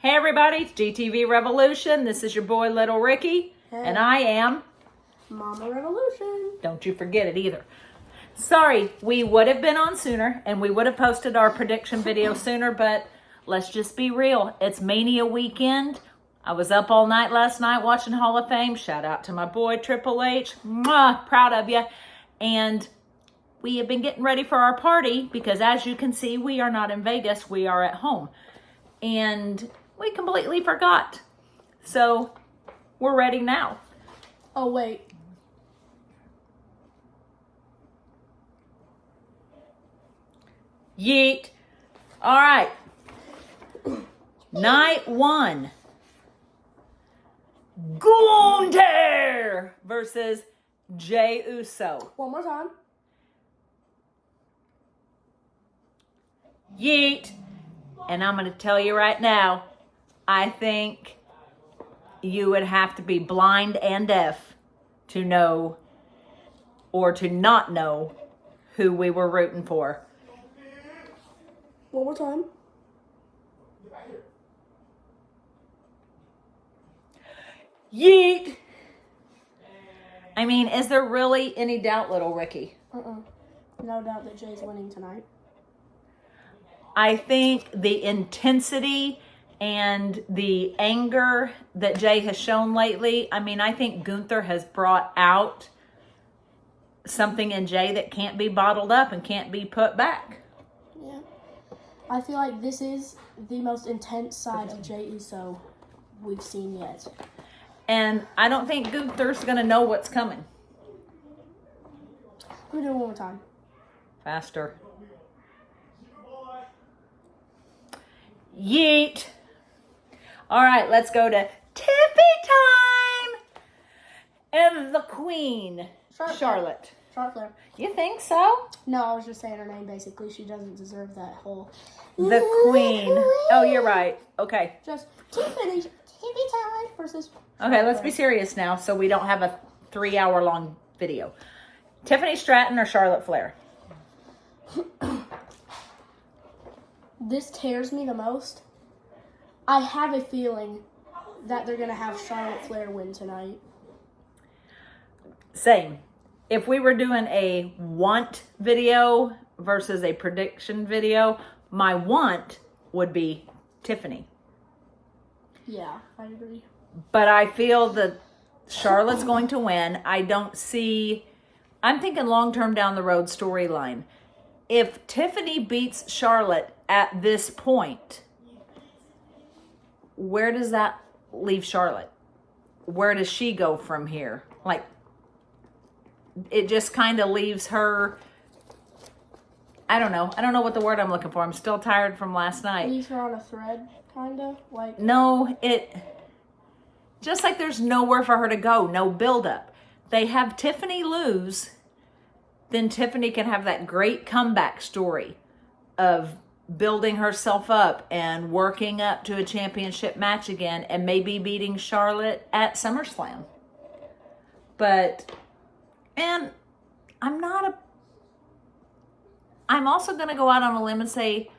Hey everybody, it's GTV Revolution. This is your boy Little Ricky, and I am Mama Revolution. Don't you forget it either. Sorry, we would have been on sooner, and we would have posted our prediction video sooner, but let's just be real. It's Mania weekend. I was up all night last night watching Hall of Fame. Shout out to my boy Triple H. Mwah, proud of you. And we have been getting ready for our party because, as you can see, we are not in Vegas. We are at home. And we completely forgot. So we're ready now. Oh, wait. Yeet. All right. Night one. Gunther versus Jey Uso. One more time. Yeet. And I'm going to tell you right now, I think you would have to be blind and deaf to know or to not know who we were rooting for. One more time. Yeet. I mean, is there really any doubt, Little Ricky? No doubt that Jay's winning tonight. I think the intensity and the anger that Jay has shown lately, I mean, I think Gunther has brought out something in Jay that can't be bottled up and can't be put back. Yeah. I feel like this is the most intense side of Jey Uso we've seen yet. And I don't think Gunther's going to know what's coming. We'll do it one more time. Faster. Yeet. All right, let's go to Tiffy time. And the queen, Charlotte. Charlotte Flair. You think so? No, I was just saying her name, basically. She doesn't deserve that whole... The queen. Oh, you're right. Okay. Just Tiffany time versus... Okay, let's be serious now so we don't have a 3-hour long video. Tiffany Stratton or Charlotte Flair? This tears me the most. I have a feeling that they're going to have Charlotte Flair win tonight. Same. If we were doing a want video versus a prediction video, my want would be Tiffany. Yeah, I agree. But I feel that Charlotte's going to win. I don't see... I'm thinking long-term down the road storyline. If Tiffany beats Charlotte at this point, where does that leave Charlotte? Where does she go from here? Like, it just kind of leaves her... I don't know. I don't know what the word I'm looking for. I'm still tired from last night. Leaves her on a thread, kind of? Like... No, it... Just like there's nowhere for her to go. No build-up. They have Tiffany lose, then Tiffany can have that great comeback story of building herself up and working up to a championship match again and maybe beating Charlotte at SummerSlam. But, and I'm also going to go out on a limb and say,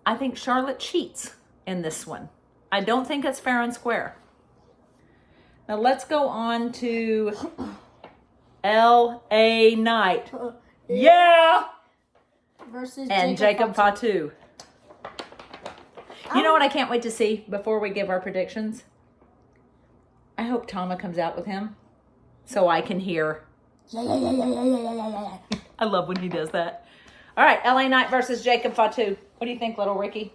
I think Charlotte cheats in this one. I don't think it's fair and square. Now let's go on to LA Knight. Yeah! Versus And Jacob Fatu. You know what I can't wait to see before we give our predictions? I hope Tama comes out with him so I can hear. Yeah. I love when he does that. All right, LA Knight versus Jacob Fatu. What do you think, Little Ricky?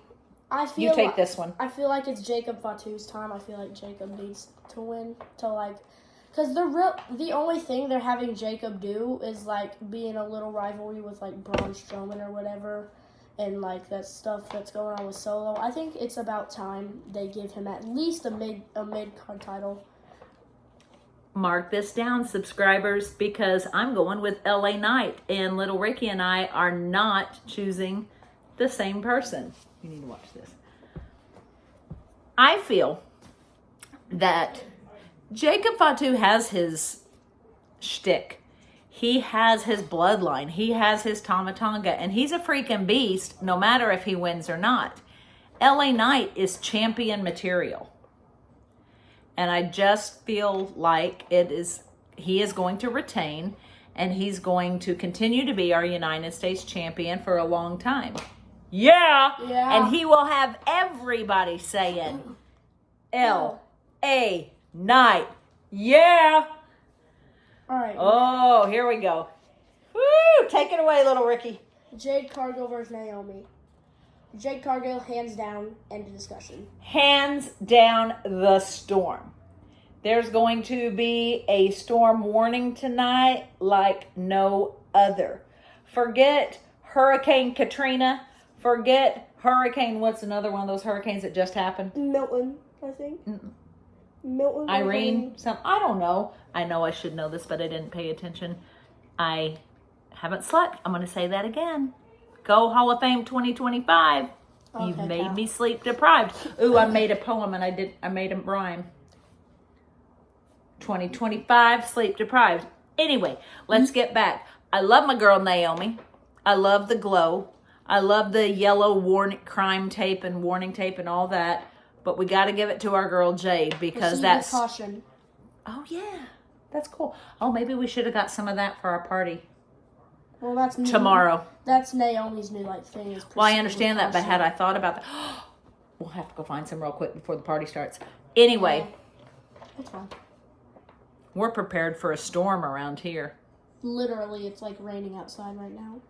You take this one. I feel like it's Jacob Fatu's time. I feel like Jacob needs to win because the only thing they're having Jacob do is like be in a little rivalry with like Braun Strowman or whatever, and like that stuff that's going on with Solo. I think it's about time they give him at least a mid card title. Mark this down, subscribers, because I'm going with LA Knight, and Little Ricky and I are not choosing the same person. You need to watch this. I feel that Jacob Fatu has his shtick. He has his bloodline. He has his Tama Tonga, and he's a freaking beast no matter if he wins or not. LA Knight is champion material. And I just feel like he is going to retain, and he's going to continue to be our United States champion for a long time. Yeah. And he will have everybody saying, LA Knight. Yeah. All right. Oh, here we go. Woo! Take it away, little Ricky. Jade Cargill versus Naomi. Jade Cargill, hands down, end of discussion. Hands down, the Storm. There's going to be a storm warning tonight like no other. Forget Hurricane Katrina. Forget Hurricane, what's another one of those hurricanes that just happened? Milton, I think. Milton. Irene, I don't know. I know I should know this, but I didn't pay attention. I haven't slept. I'm going to say that again. Go Hall of Fame 2025. Okay, You've made me sleep deprived. Ooh, I made a poem and I made a rhyme. 2025, sleep deprived. Anyway, let's get back. I love my girl Naomi. I love the glow. I love the yellow crime tape and warning tape and all that. But we got to give it to our girl Jade because that's caution. Oh yeah, that's cool. Oh, maybe we should have got some of that for our party. Well, that's tomorrow. That's Naomi's new thing. Is well, I understand that, but had I thought about that, we'll have to go find some real quick before the party starts. Anyway, that's fine. We're prepared for a storm around here. Literally, it's like raining outside right now.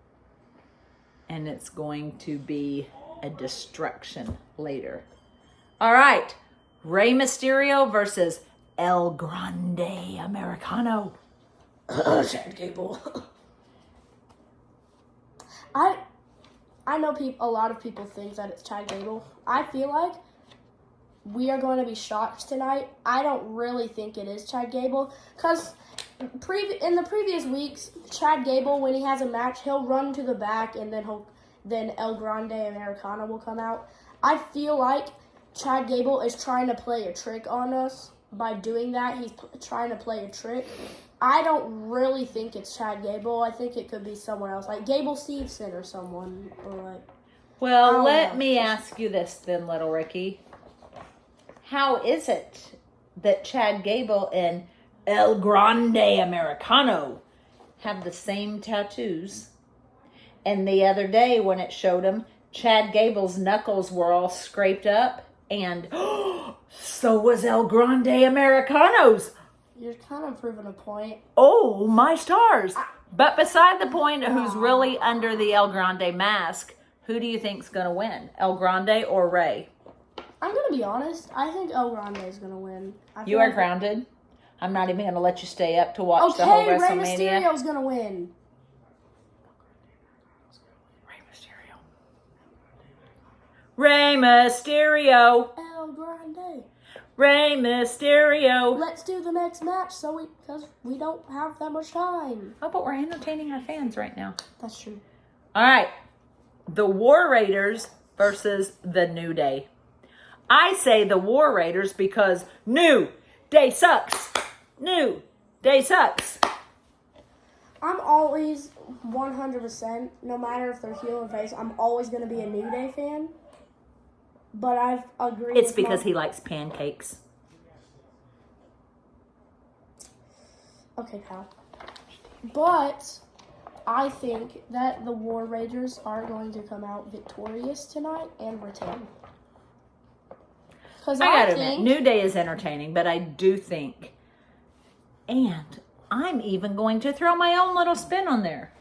And it's going to be a destruction later. All right, Rey Mysterio versus El Grande Americano. Chad Gable. I know a lot of people think that it's Chad Gable. I feel like we are going to be shocked tonight. I don't really think it is Chad Gable because in the previous weeks, Chad Gable, when he has a match, he'll run to the back and then El Grande Americano will come out. I feel like Chad Gable is trying to play a trick on us. By doing that, he's trying to play a trick. I don't really think it's Chad Gable. I think it could be someone else, like Gable Steveson or someone. Well, let me ask you this then, little Ricky. How is it that Chad Gable and El Grande Americano have the same tattoos? And the other day when it showed him, Chad Gable's knuckles were all scraped up, and so was El Grande Americano's. You're kind of proving a point. Oh, my stars. But beside the point of who's really under the El Grande mask, who do you think's going to win? El Grande or Rey? I'm going to be honest. I think El Grande is going to win. You are grounded. I'm not even going to let you stay up to watch the whole WrestleMania. Okay, Rey Mysterio's going to win. Rey Mysterio. El Grande. Rey Mysterio. Let's do the next match because we don't have that much time. Oh, but we're entertaining our fans right now. That's true. All right. The War Raiders versus the New Day. I say the War Raiders because New Day sucks. New Day sucks. I'm always 100%, no matter if they're heel or face, I'm always going to be a New Day fan. But I've agreed. It's because he likes pancakes. Okay, pal. But I think that the War Raiders are going to come out victorious tonight and retain. Because I gotta admit, New Day is entertaining, but I do think, and I'm even going to throw my own little spin on there.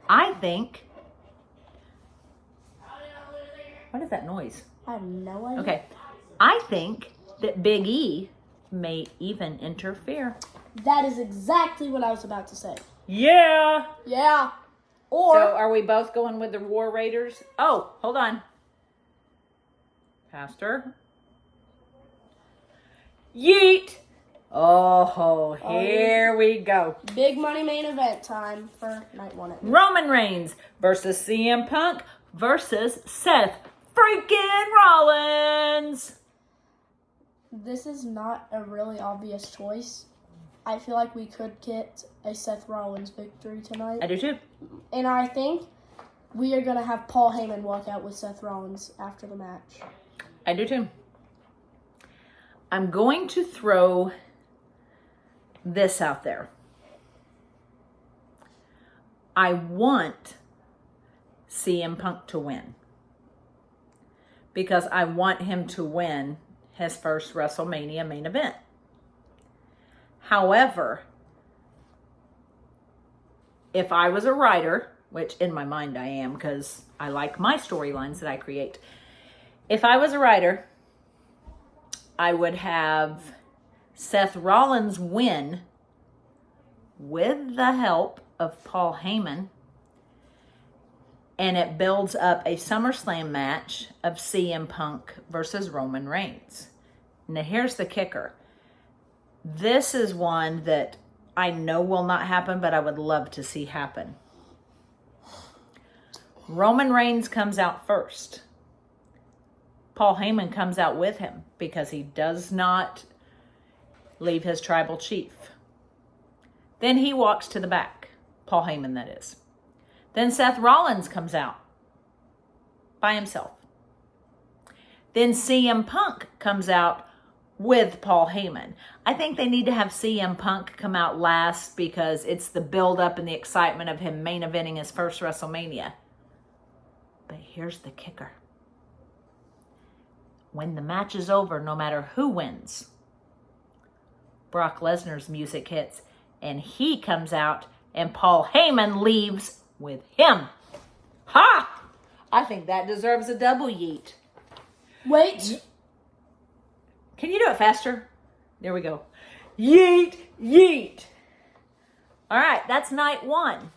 I think. What is that noise? I have no idea. Okay. I think that Big E may even interfere. That is exactly what I was about to say. Yeah. Yeah. Or. So are we both going with the War Raiders? Oh, hold on. Pastor. Yeet. Oh, here we go. Big money main event time for night one. Roman Reigns versus CM Punk versus Seth freaking Rollins. This is not a really obvious choice. I feel like we could get a Seth Rollins victory tonight. I do too. And I think we are going to have Paul Heyman walk out with Seth Rollins after the match. I do too. I'm going to throw this out there. I want CM Punk to win because I want him to win his first WrestleMania main event. However, if I was a writer, which in my mind I am because I like my storylines that I create. If I was a writer, I would have Seth Rollins win with the help of Paul Heyman, and it builds up a SummerSlam match of CM Punk versus Roman Reigns. Now here's the kicker. This is one that I know will not happen, but I would love to see happen. Roman Reigns comes out first. Paul Heyman comes out with him because he does not leave his tribal chief. Then he walks to the back. Paul Heyman, that is. Then Seth Rollins comes out by himself. Then CM Punk comes out with Paul Heyman. I think they need to have CM Punk come out last because it's the build-up and the excitement of him main eventing his first WrestleMania. But here's the kicker. When the match is over, no matter who wins, Brock Lesnar's music hits and he comes out and Paul Heyman leaves with him. Ha! I think that deserves a double yeet. Wait. Can you do it faster? There we go. Yeet, yeet. All right, that's night one.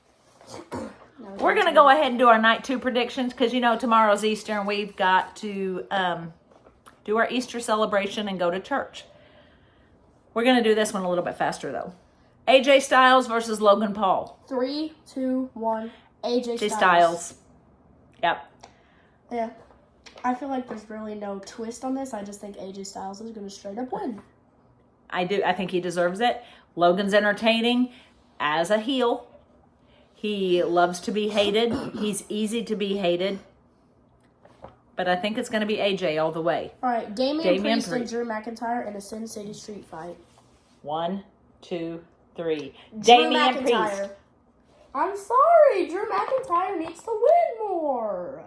We're going to go ahead and do our night two predictions because, you know, tomorrow's Easter and we've got to do our Easter celebration and go to church. We're going to do this one a little bit faster, though. AJ Styles versus Logan Paul. 3, 2, 1. AJ Styles. Yep. Yeah. I feel like there's really no twist on this. I just think AJ Styles is going to straight up win. I do. I think he deserves it. Logan's entertaining as a heel. He loves to be hated. He's easy to be hated. But I think it's going to be AJ all the way. All right, Damian Priest and Drew McIntyre in a Sin City street fight. 1, 2, 3. Damian Priest. I'm sorry. Drew McIntyre needs to win more.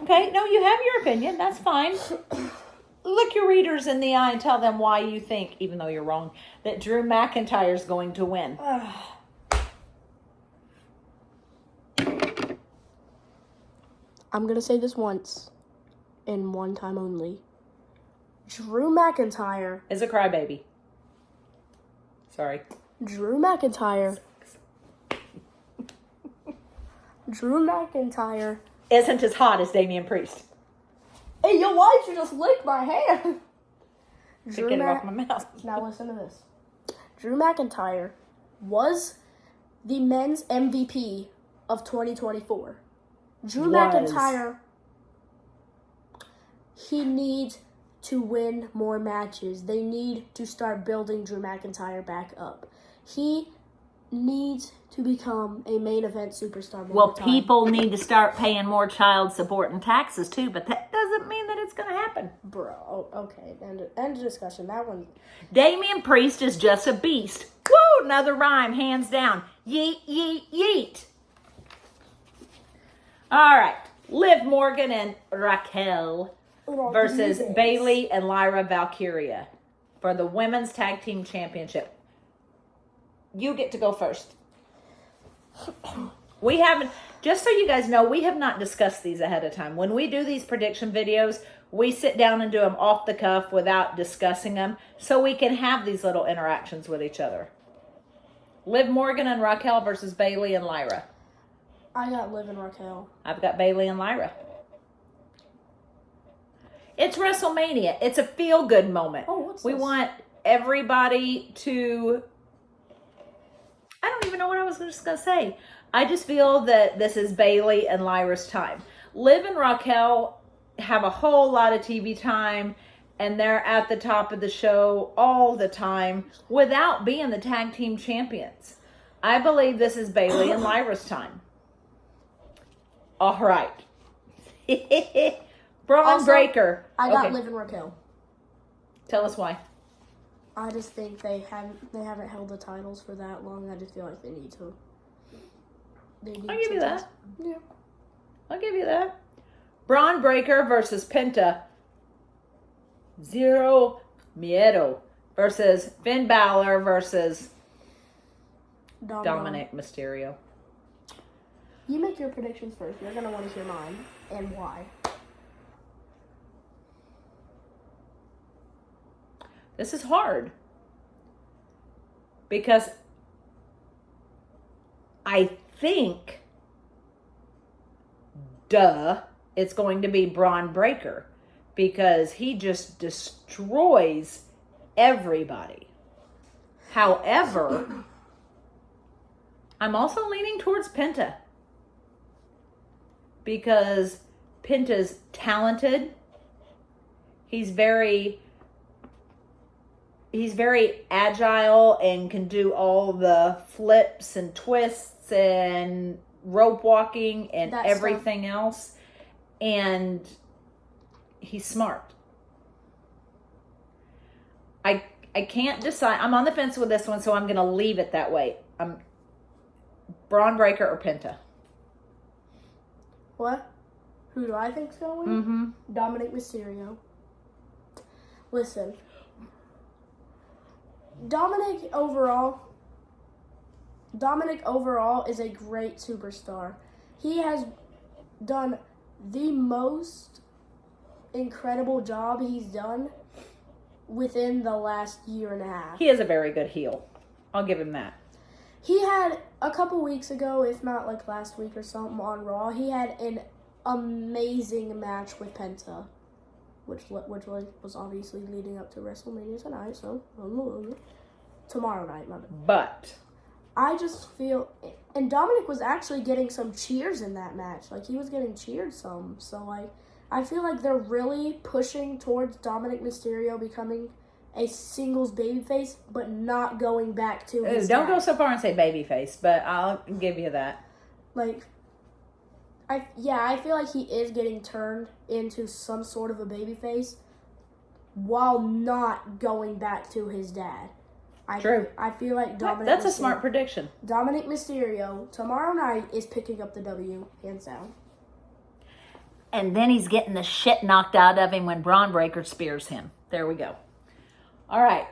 Okay, no, you have your opinion. That's fine. Look your readers in the eye and tell them why you think, even though you're wrong, that Drew McIntyre is going to win. I'm going to say this once, and one time only. Drew McIntyre is a crybaby. Sorry. Drew McIntyre isn't as hot as Damian Priest. Hey, yo, why'd you just lick my hand? Get it off my mouth. Now listen to this. Drew McIntyre was the men's MVP of 2024. Drew McIntyre, he needs to win more matches. They need to start building Drew McIntyre back up. He needs to become a main event superstar. Well, people need to start paying more child support and taxes too, but that doesn't mean that it's going to happen. Bro, okay, end of discussion. That one. Damian Priest is just a beast. Woo, another rhyme, hands down. Yeet, yeet, yeet. All right, Liv Morgan and Raquel versus Bayley and Lyra Valkyria for the Women's Tag Team Championship. You get to go first. We haven't, just so you guys know, we have not discussed these ahead of time. When we do these prediction videos, we sit down and do them off the cuff without discussing them so we can have these little interactions with each other. Liv Morgan and Raquel versus Bayley and Lyra. I got Liv and Raquel. I've got Bayley and Lyra. It's WrestleMania. It's a feel-good moment. Oh, what's we this? want everybody to... I don't even know what I was just going to say. I just feel that this is Bayley and Lyra's time. Liv and Raquel have a whole lot of TV time, and they're at the top of the show all the time without being the tag team champions. I believe this is Bayley and Lyra's time. All right. Braun Also, Breaker. I got Okay. Liv and Raquel. Tell us why. I just think they haven't held the titles for that long. I just feel like they need to. I'll give you that. Yeah. I'll give you that. Braun Breaker versus Penta. Zero Miedo versus Finn Balor versus Dominic Mysterio. You make your predictions first. You're going to want to hear mine and why. This is hard because I think, it's going to be Braun Breaker because he just destroys everybody. However, I'm also leaning towards Penta because Penta's talented. He's very agile and can do all the flips and twists and rope walking and everything else. And he's smart. I can't decide. I'm on the fence with this one, so I'm going to leave it that way. Braun Breaker or Penta. What? Who do I think's going to win? Mm-hmm. Dominic Mysterio. Listen. Dominic overall is a great superstar. He has done the most incredible job he's done within the last year and a half. He is a very good heel. I'll give him that. He had a couple weeks ago, if not like last week or something on Raw, he had an amazing match with Penta, which was obviously leading up to WrestleMania tonight, so tomorrow night, my bad. But I just feel, and Dominic was actually getting some cheers in that match. Like, he was getting cheered some. So, like, I feel like they're really pushing towards Dominic Mysterio becoming a singles babyface, but not going back to his don't dad. go so far and say babyface, but I'll give you that. Like, I feel like he is getting turned into some sort of a babyface while not going back to his dad. True. I feel like That's a smart prediction. Dominic Mysterio tomorrow night is picking up the W, hands down. And then he's getting the shit knocked out of him when Braun Breaker spears him. There we go. All right.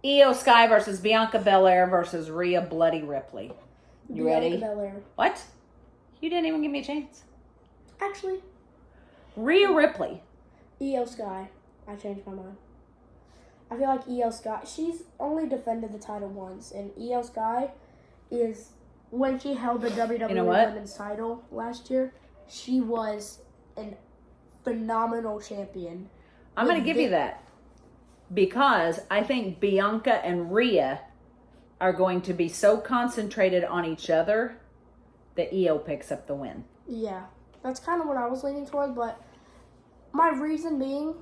Io Sky versus Bianca Belair versus Rhea Bloody Ripley. You ready? Bianca Belair. What? You didn't even give me a chance. Actually, Rhea Ripley. Io Sky. I changed my mind. I feel like Io Sky, she's only defended the title once, and Io Sky is, when she held the WWE Women's title last year, she was a phenomenal champion. I'm going to give you that because I think Bianca and Rhea are going to be so concentrated on each other that Io picks up the win. Yeah, that's kind of what I was leaning toward, but my reason being,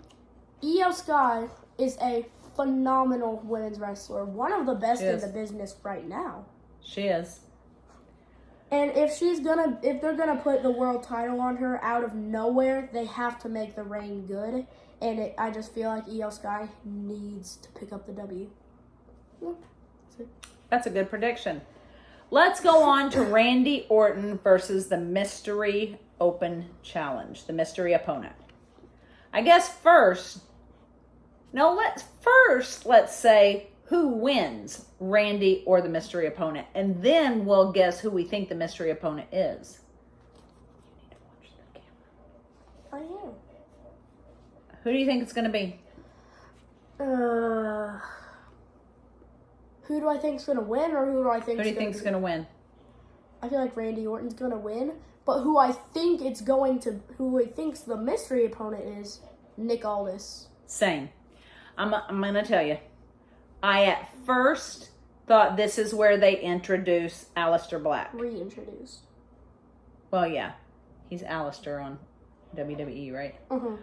Io Sky is a phenomenal women's wrestler, one of the best in the business right now. She is. And if they're gonna put the world title on her out of nowhere, they have to make the reign good. And I just feel like Io Sky needs to pick up the W. Yeah, that's a good prediction. Let's go on to Randy Orton versus the Mystery Open Challenge, the mystery opponent. I guess let's say who wins, Randy or the mystery opponent, and then we'll guess who we think the mystery opponent is. You need to watch the camera. I am. Who do you think it's going to be? Who do I think is going to win, or who do I think? Who do you think is going to win? I feel like Randy Orton's going to win, but who I think's the mystery opponent is Nick Aldis. Same. I'm going to tell you. I at first thought this is where they introduce Aleister Black. Reintroduce. Well, yeah. He's Aleister on WWE, right? Mm-hmm.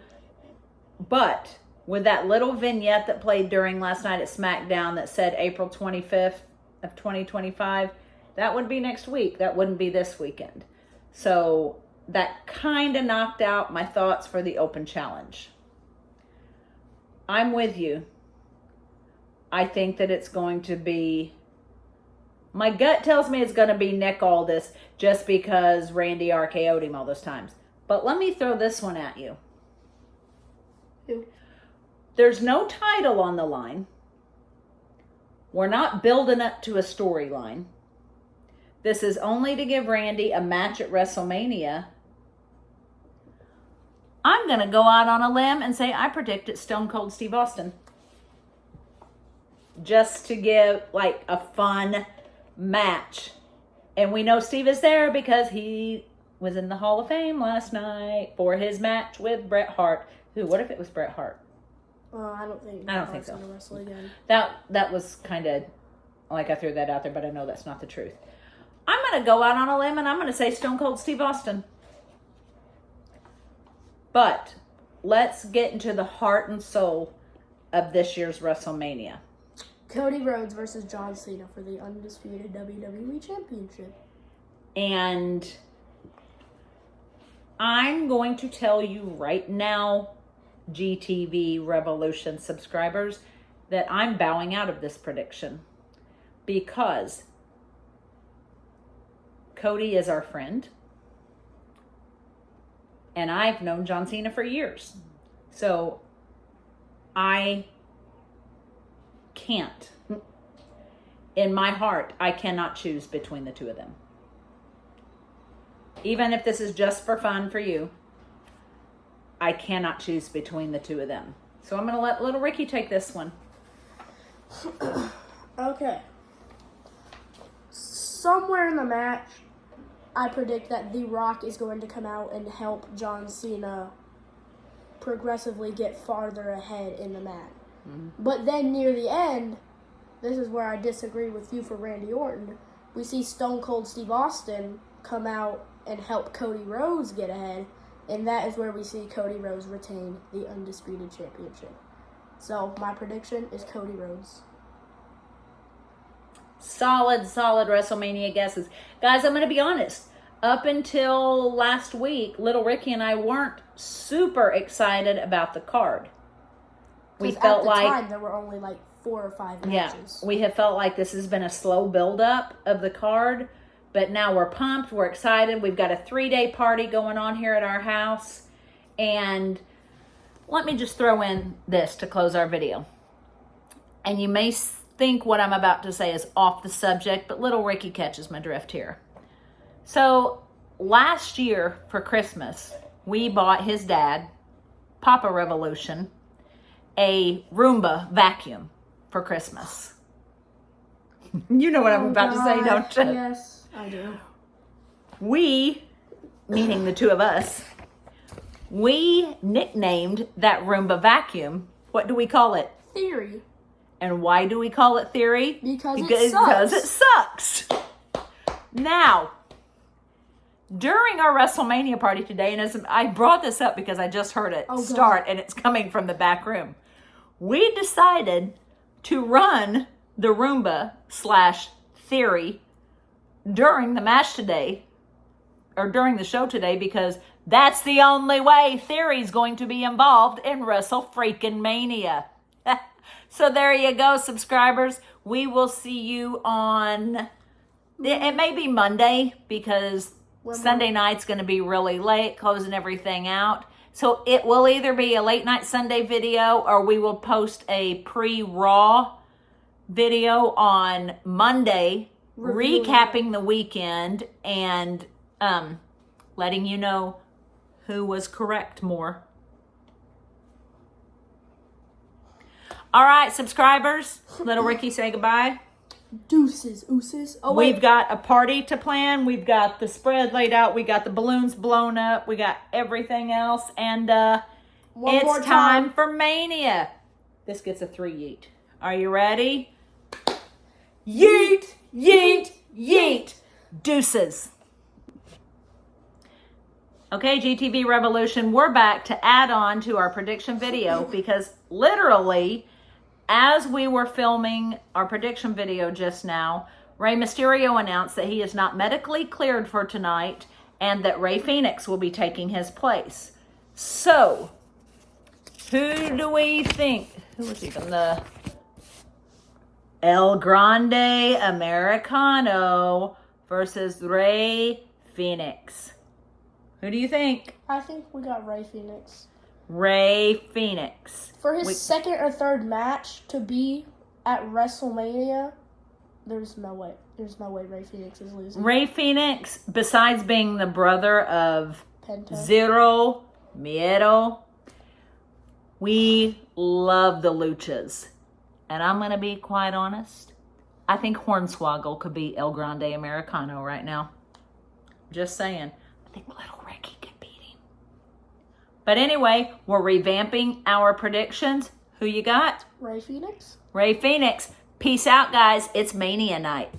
But with that little vignette that played during last night at SmackDown that said April 25th of 2025, that would be next week. That wouldn't be this weekend. So that kind of knocked out my thoughts for the open challenge. I'm with you. I think that it's going to be, my gut tells me it's going to be Nick Aldis just because Randy RKO'd him all those times. But let me throw this one at you. Who? There's no title on the line. We're not building up to a storyline. This is only to give Randy a match at WrestleMania. I'm going to go out on a limb and say I predict it's Stone Cold Steve Austin. Just to give like a fun match. And we know Steve is there because he was in the Hall of Fame last night for his match with Bret Hart. Who? What if it was Bret Hart? I don't think so. Gonna wrestle again. That was kind of like I threw that out there, but I know that's not the truth. I'm going to go out on a limb and I'm going to say Stone Cold Steve Austin. But let's get into the heart and soul of this year's WrestleMania. Cody Rhodes versus John Cena for the undisputed WWE Championship. And I'm going to tell you right now, GTV Revolution subscribers, that I'm bowing out of this prediction because Cody is our friend and I've known John Cena for years, so I can't, in my heart, I cannot choose between the two of them. Even if this is just for fun for you, I cannot choose between the two of them. So I'm going to let little Ricky take this one. Okay. Somewhere in the match, I predict that The Rock is going to come out and help John Cena progressively get farther ahead in the match. Mm-hmm. But then near the end, this is where I disagree with you for Randy Orton. We see Stone Cold Steve Austin come out and help Cody Rhodes get ahead. And that is where we see Cody Rhodes retain the Undisputed Championship. So, my prediction is Cody Rhodes. Solid WrestleMania guesses. Guys, I'm going to be honest. Up until last week, Little Ricky and I weren't super excited about the card. We felt at the time, there were only like 4 or 5 matches. Yeah, we have felt like this has been a slow build-up of the card. But now we're pumped, we're excited. We've got a 3-day party going on here at our house. And let me just throw in this to close our video. And you may think what I'm about to say is off the subject, but little Ricky catches my drift here. So last year for Christmas, we bought his dad, Papa Revolution, a Roomba vacuum for Christmas. You know what I'm about to say, don't you? Yes. I do. We, meaning the two of us, we nicknamed that Roomba vacuum. What do we call it? Theory. And why do we call it Theory? Because it sucks. Now, during our WrestleMania party today, and as I brought this up because I just heard it start, and it's coming from the back room, we decided to run the Roomba / Theory during the match today, or during the show today, because that's the only way Theory's going to be involved in WrestleFreakin' So there you go, subscribers. We will see you on, it may be Monday, because Sunday night's going to be really late, closing everything out. So it will either be a late night Sunday video, or we will post a pre-Raw video on Monday, recapping the weekend and letting you know who was correct more. All right, subscribers, little Ricky, say goodbye. Deuces, ooses. Oh, we've got a party to plan. We've got the spread laid out. We got the balloons blown up. We got everything else. And it's time for Mania. This gets a 3 yeet. Are you ready? Yeet, yeet, yeet. Deuces. Okay, GTV Revolution, we're back to add on to our prediction video because literally, as we were filming our prediction video just now, Rey Mysterio announced that he is not medically cleared for tonight and that Rey Fenix will be taking his place. So, who do we think? Who was even the El Grande Americano versus Rey Fenix? Who do you think? I think we got Rey Fenix. Rey Fenix. For his second or third match to be at WrestleMania, there's no way. There's no way Rey Fenix is losing. Rey Fenix, besides being the brother of Penta. Zero Miedo, we love the Luchas. And I'm going to be quite honest. I think Hornswoggle could be El Grande Americano right now. Just saying. I think Little Ricky could beat him. But anyway, we're revamping our predictions. Who you got? Rey Fenix. Rey Fenix. Peace out, guys. It's Mania night.